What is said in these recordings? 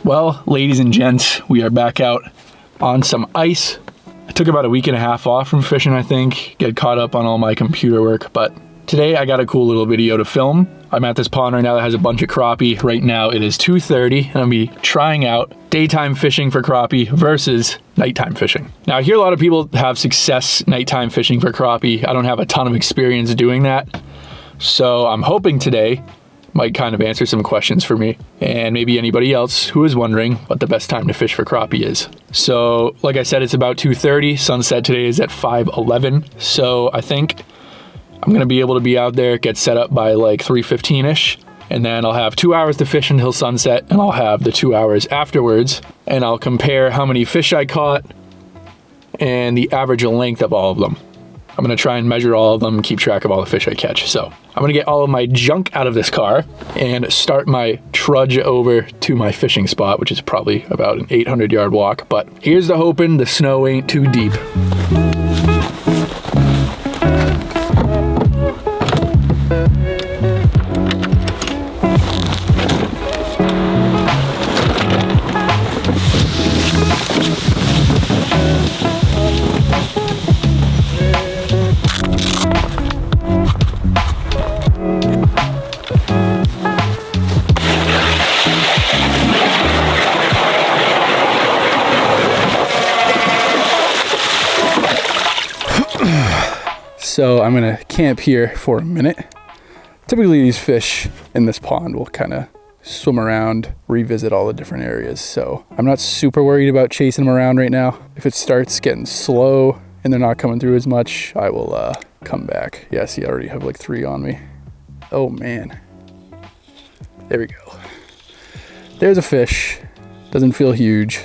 Well, ladies and gents, we are back out on some ice. I took about a week and a half off from fishing, I think, get caught up on all my computer work, but today I got a cool little video to film. I'm at this pond right now that has a bunch of crappie. Right now it is 2:30 and I'll be trying out daytime fishing for crappie versus nighttime fishing. Now I hear a lot of people have success nighttime fishing for crappie. I don't have a ton of experience doing that. So I'm hoping today might kind of answer some questions for me and maybe anybody else who is wondering what the best time to fish for crappie is. So like I said, it's about 2:30. Sunset today is at 5:11. So I think I'm gonna be able to be out there, get set up by like 3:15ish, and then I'll have 2 hours to fish until sunset, and I'll have the 2 hours afterwards, and I'll compare how many fish I caught and the average length of all of them. I'm gonna try and measure all of them, keep track of all the fish I catch. So I'm gonna get all of my junk out of this car and start my trudge over to my fishing spot, which is probably about an 800-yard walk. But here's the hoping the snow ain't too deep. So I'm gonna camp here for a minute. Typically these fish in this pond will kind of swim around, revisit all the different areas. So I'm not super worried about chasing them around right now. If it starts getting slow and they're not coming through as much, I will come back. Yeah, see, I already have like 3 on me. Oh man. There we go. There's a fish. Doesn't feel huge.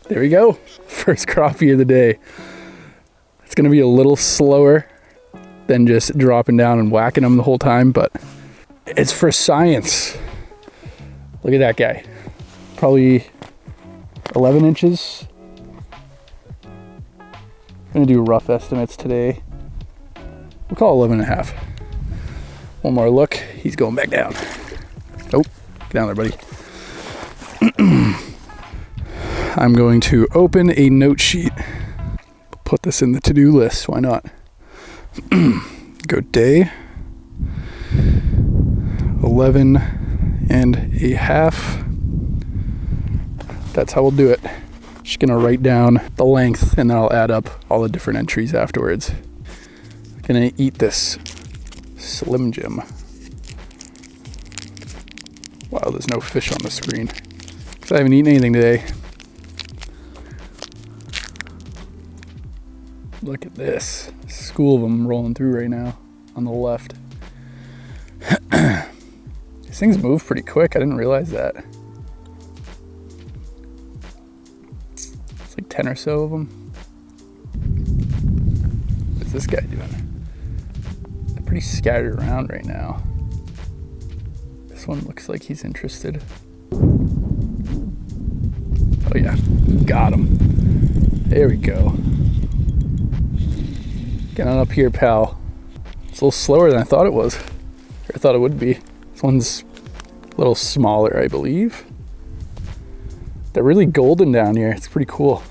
There we go. First crappie of the day. It's gonna be a little slower than just dropping down and whacking them the whole time, but it's for science. Look at that guy. Probably 11 inches. I'm gonna do rough estimates today. We'll call 11 and a half. One more look. He's going back down. Oh, get down there, buddy. I'm going to open a note sheet. Put this in the to-do list. Why not? Go day 11 and a half. That's how we'll do it. Just gonna write down the length and then I'll add up all the different entries afterwards. Gonna eat this Slim Jim. Wow, there's no fish on the screen. Because I haven't eaten anything today. Look at this. School of them rolling through right now on the left. These things move pretty quick. I didn't realize that. It's like 10 or so of them. What's this guy doing? They're pretty scattered around right now. This one looks like he's interested. Oh yeah, got him. There we go. Get on up here, pal. It's a little slower than I thought it was. Or I thought it would be. This one's a little smaller, I believe. They're really golden down here. It's pretty cool.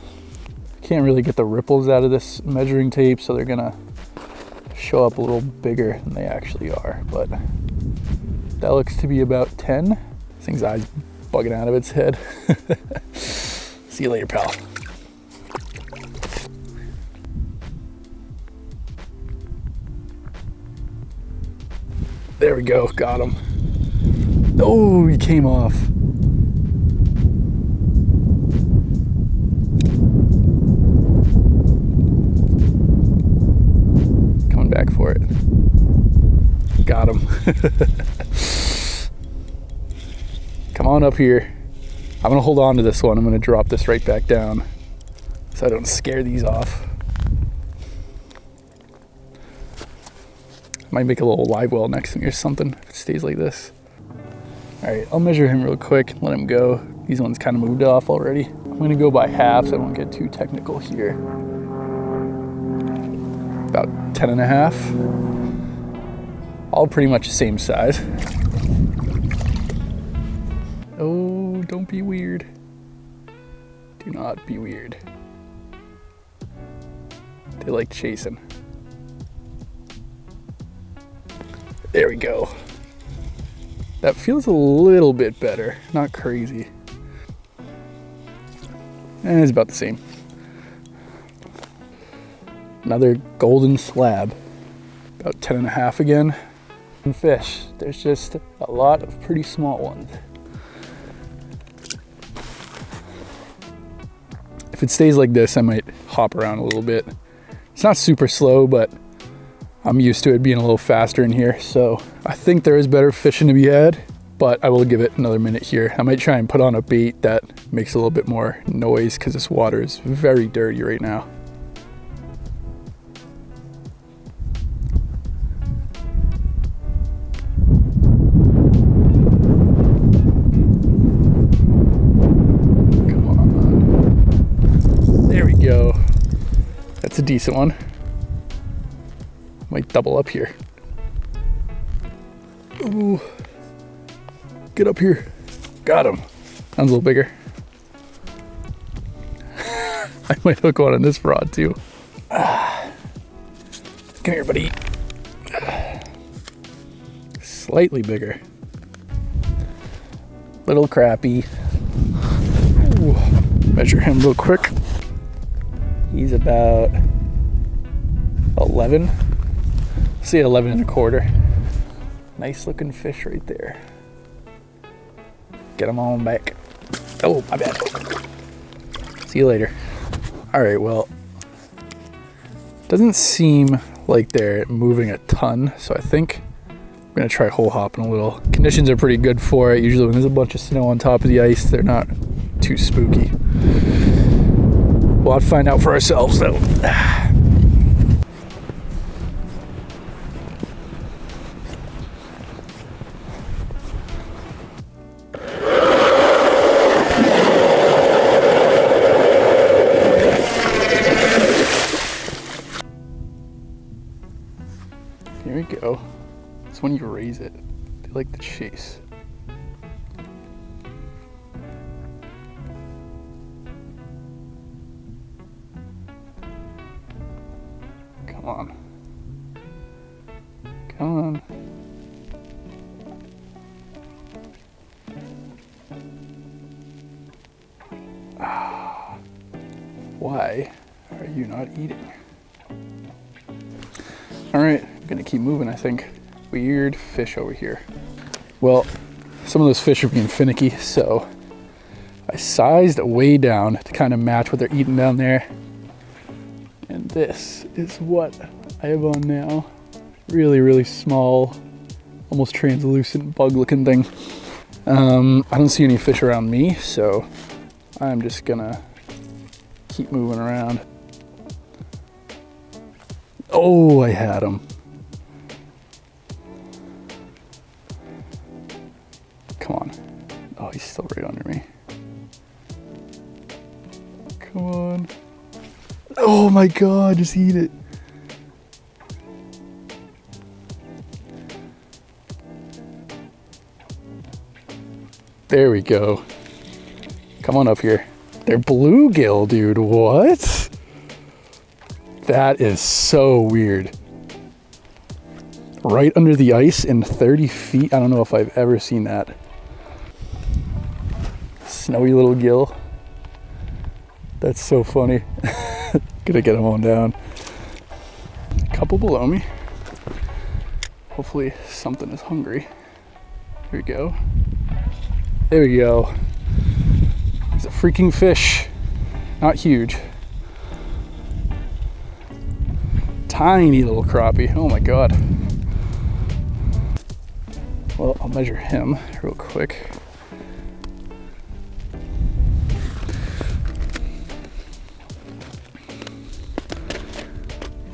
Can't really get the ripples out of this measuring tape, so they're gonna show up a little bigger than they actually are. But that looks to be about 10. This thing's eyes bugging out of its head. See you later, pal. There we go, got him. Oh, he came off. Coming back for it. Got him. Come on up here. I'm gonna hold on to this one. I'm gonna drop this right back down so I don't scare these off. Might make a little live well next to me or something if it stays like this. All right, I'll measure him real quick, let him go. These ones kind of moved off already. I'm gonna go by half so I don't get too technical here. About 10 and a half. All pretty much the same size. Oh, don't be weird. Do not be weird. They like chasing. There we go. That feels a little bit better, not crazy. And it's about the same. Another golden slab, about 10.5 again. And fish, there's just a lot of pretty small ones. If it stays like this, I might hop around a little bit. It's not super slow, but I'm used to it being a little faster in here. So I think there is better fishing to be had, but I will give it another minute here. I might try and put on a bait that makes a little bit more noise because this water is very dirty right now. Go. That's a decent one. Might double up here. Ooh. Get up here. Got him. Sounds a little bigger. I might hook one on this rod too. Come here, buddy. Slightly bigger. Little crappie. Ooh. Measure him real quick. He's about 11. See, 11.25. Nice looking fish right there. Get him on back. Oh, my bad. See you later. All right, well, doesn't seem like they're moving a ton, so I think I'm gonna try hole hopping a little. Conditions are pretty good for it. Usually when there's a bunch of snow on top of the ice, they're not too spooky. We'll have to find out for ourselves, though. Here we go. It's when you raise it. They like the chase. Come on. Come on. Ah. Why are you not eating? All right, I'm gonna keep moving, I think. Weird fish over here. Well, some of those fish are being finicky, so I sized way down to kind of match what they're eating down there. And this is what I have on now. Really, really small, almost translucent bug looking thing. I don't see any fish around me, so I'm just gonna keep moving around. Oh, I had him. Come on. Oh, he's still right under me. Come on. Oh my God, just eat it. There we go. Come on up here. They're bluegill, dude. What? That is so weird. Right under the ice in 30 feet. I don't know if I've ever seen that. Snowy little gill. That's so funny. Gonna get them on down. A couple below me. Hopefully something is hungry. Here we go. There we go. There's a freaking fish. Not huge. Tiny little crappie. Oh my God. Well, I'll measure him real quick.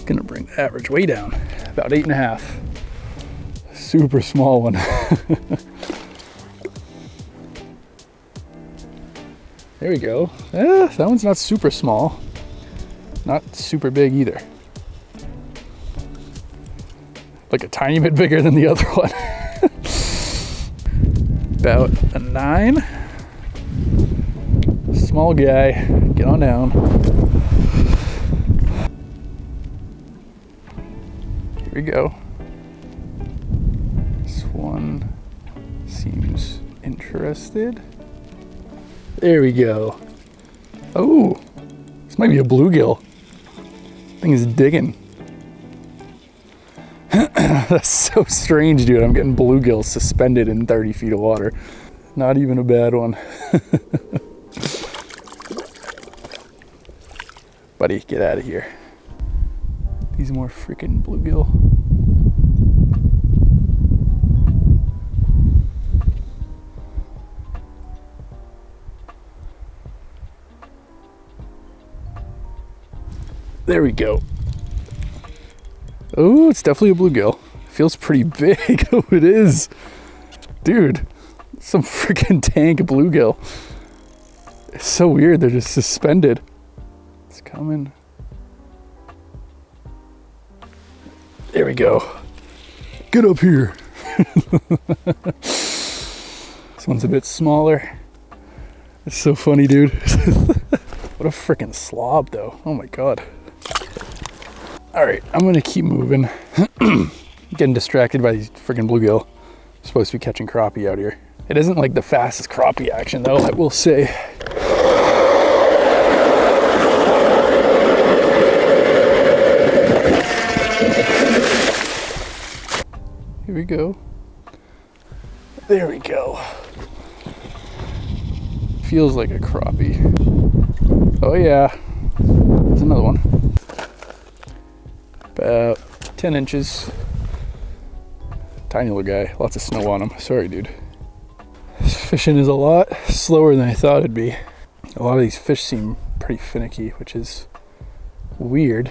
Gonna bring the average way down, about 8.5. Super small one. There we go. That one's not super small. Not super big either. Like a tiny bit bigger than the other one. About a 9. Small guy, get on down. Here we go. This one seems interested. There we go. Oh, this might be a bluegill. Thing is digging. That's so strange, dude. I'm getting bluegills suspended in 30 feet of water. Not even a bad one. Buddy, get out of here. These more freaking bluegill. There we go. Oh, it's definitely a bluegill. Feels pretty big. Oh, it is. Dude, some freaking tank bluegill. It's so weird. They're just suspended. It's coming. There we go. Get up here. This one's a bit smaller. It's so funny, dude. What a freaking slob, though. Oh my God. All right, I'm gonna keep moving. Getting distracted by these freaking bluegill. Supposed to be catching crappie out here. It isn't like the fastest crappie action, though, I will say. Here we go. There we go. Feels like a crappie. Oh yeah, there's another one. About 10 inches. Tiny little guy, lots of snow on him. Sorry, dude. This fishing is a lot slower than I thought it'd be. A lot of these fish seem pretty finicky, which is weird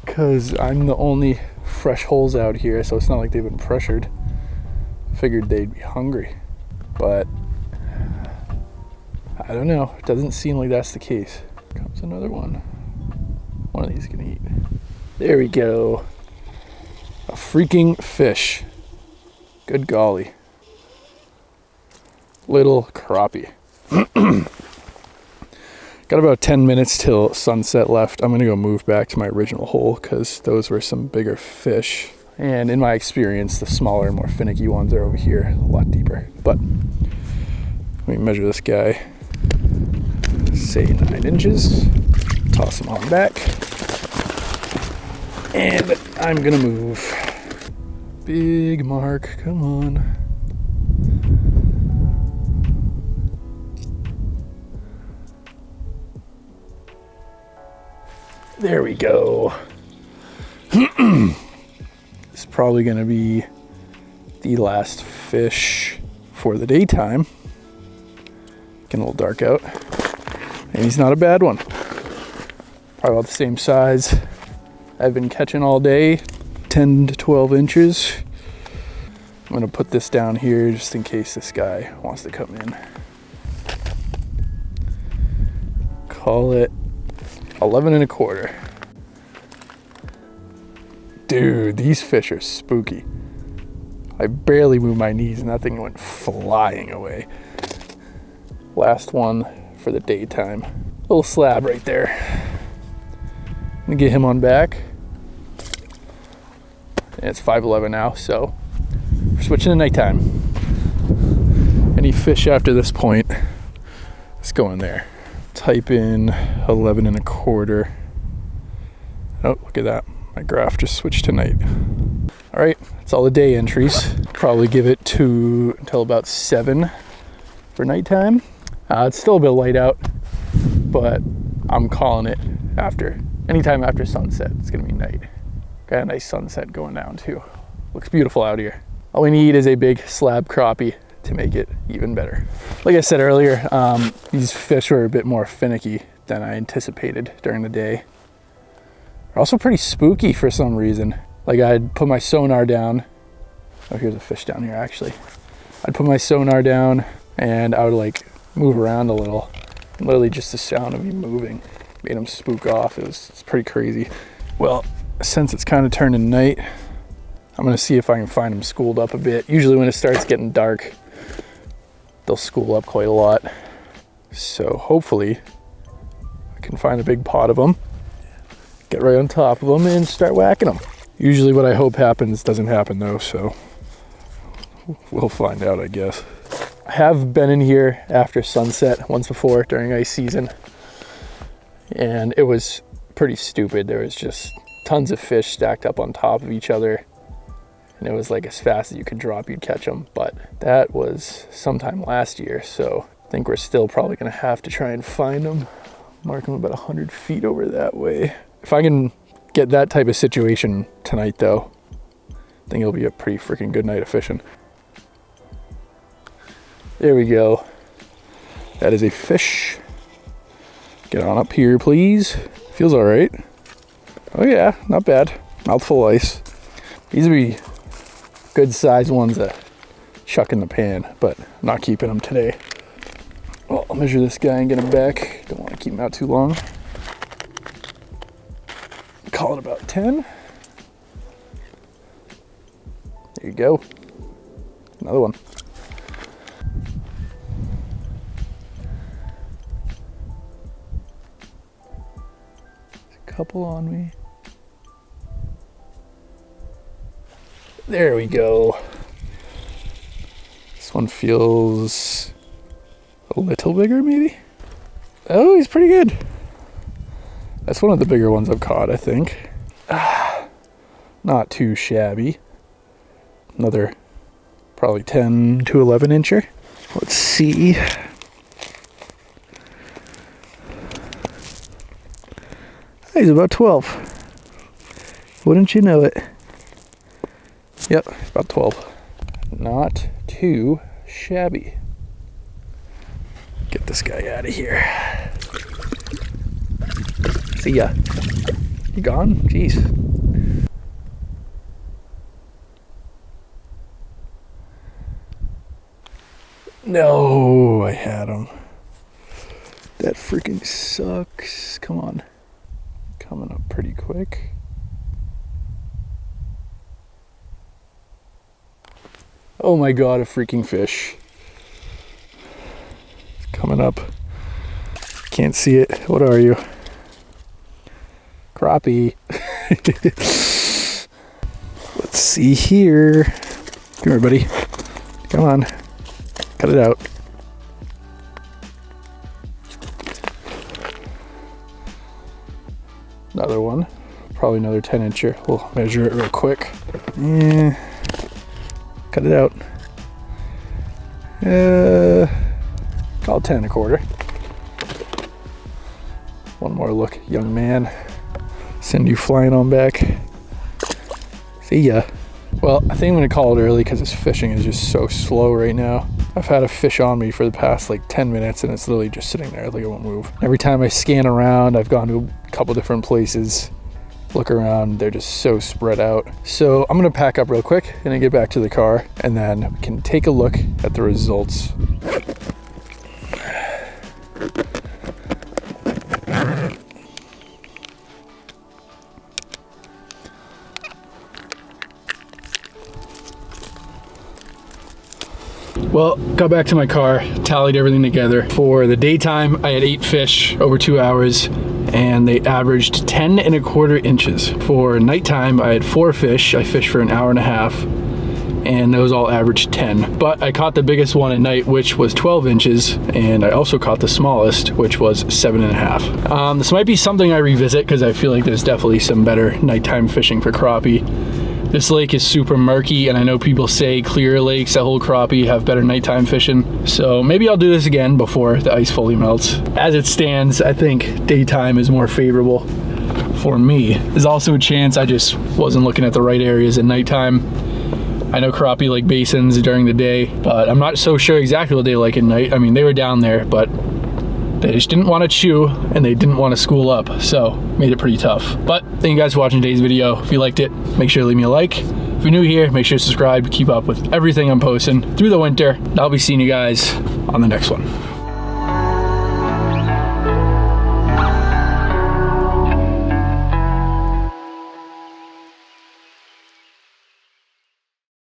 because I'm the only fresh holes out here, so it's not like they've been pressured. Figured they'd be hungry, but I don't know. It doesn't seem like that's the case. Comes another one. One of these can eat. There we go. A freaking fish. Good golly. Little crappie. Got about 10 minutes till sunset left. I'm gonna go move back to my original hole because those were some bigger fish. And in my experience, the smaller and more finicky ones are over here, a lot deeper. But let me measure this guy. Say 9 inches. Toss him on back. And I'm gonna move. Big mark, come on. There we go. This is probably gonna be the last fish for the daytime. Getting a little dark out. And he's not a bad one. Probably about the same size I've been catching all day, 10 to 12 inches. I'm gonna put this down here just in case this guy wants to come in. Call it 11 1/4. Dude, these fish are spooky. I barely moved my knees and that thing went flying away. Last one for the daytime. Little slab right there. I'm gonna get him on back. And it's 5:11 now, so we're switching to nighttime. Any fish after this point, let's go in there. Type in 11 1/4. Oh, look at that. My graph just switched to night. All right, that's all the day entries. Probably give it until about 7 for nighttime. It's still a bit light out, but I'm calling it anytime after sunset. It's gonna be night. Got a nice sunset going down too. Looks beautiful out here. All we need is a big slab crappie to make it even better. Like I said earlier, these fish were a bit more finicky than I anticipated during the day. They're also pretty spooky for some reason. Like I'd put my sonar down. Oh, here's a fish down here actually. I'd put my sonar down and I would like move around a little. And literally just the sound of me moving made them spook off. It's pretty crazy. Well, since it's kind of turning night, I'm gonna see if I can find them schooled up a bit. Usually when it starts getting dark, they'll school up quite a lot. So hopefully I can find a big pot of them, get right on top of them and start whacking them. Usually what I hope happens doesn't happen though, so we'll find out, I guess. I have been in here after sunset once before during ice season, and it was pretty stupid. There was just tons of fish stacked up on top of each other, and it was like as fast as you could drop, you'd catch them. But that was sometime last year, so I think we're still probably gonna have to try and find them. Mark them about 100 feet over that way. If I can get that type of situation tonight though, I think it'll be a pretty freaking good night of fishing. There we go. That is a fish. Get on up here, please. Feels all right. Oh yeah, not bad. Mouthful of ice. These would be good sized ones to chuck in the pan, but I'm not keeping them today. Well, I'll measure this guy and get him back. Don't want to keep him out too long. Call it about 10. There you go. Another one. Couple on me. There we go. This one feels a little bigger maybe. Oh, he's pretty good. That's one of the bigger ones I've caught, I think. Not too shabby. Another probably 10 to 11 incher. Let's see. He's about 12. Wouldn't you know it? Yep, about 12. Not too shabby. Get this guy out of here. See ya. You gone? Jeez. No, I had him. That freaking sucks. Come on. Coming up pretty quick. Oh my god, a freaking fish. It's coming up. Can't see it. What are you? Crappie. Let's see here. Come here, buddy. Come on. Cut it out. Another one, probably another 10 incher. We'll measure it real quick. Yeah, cut it out. Call it 10 1/4. One more look, young man. Send you flying on back. See ya. Well, I think I'm gonna call it early because this fishing is just so slow right now. I've had a fish on me for the past like 10 minutes and it's literally just sitting there like it won't move. Every time I scan around, I've gone to a couple different places, look around, they're just so spread out. So I'm gonna pack up real quick and then get back to the car and then we can take a look at the results. Well, got back to my car, tallied everything together. For the daytime, I had 8 fish over 2 hours, and they averaged 10 1/4 inches. For nighttime, I had 4 fish. I fished for an hour and a half, and those all averaged 10. But I caught the biggest one at night, which was 12 inches, and I also caught the smallest, which was 7.5. This might be something I revisit, because I feel like there's definitely some better nighttime fishing for crappie. This lake is super murky, and I know people say clear lakes that hold crappie have better nighttime fishing. So maybe I'll do this again before the ice fully melts. As it stands, I think daytime is more favorable for me. There's also a chance I just wasn't looking at the right areas at nighttime. I know crappie like basins during the day, but I'm not so sure exactly what they like at night. I mean, they were down there, but they just didn't want to chew and they didn't want to school up, so made it pretty tough. But thank you guys for watching today's video. If you liked it, make sure to leave me a like. If you're new here, make sure to subscribe to keep up with everything I'm posting through the winter. I'll be seeing you guys on the next one.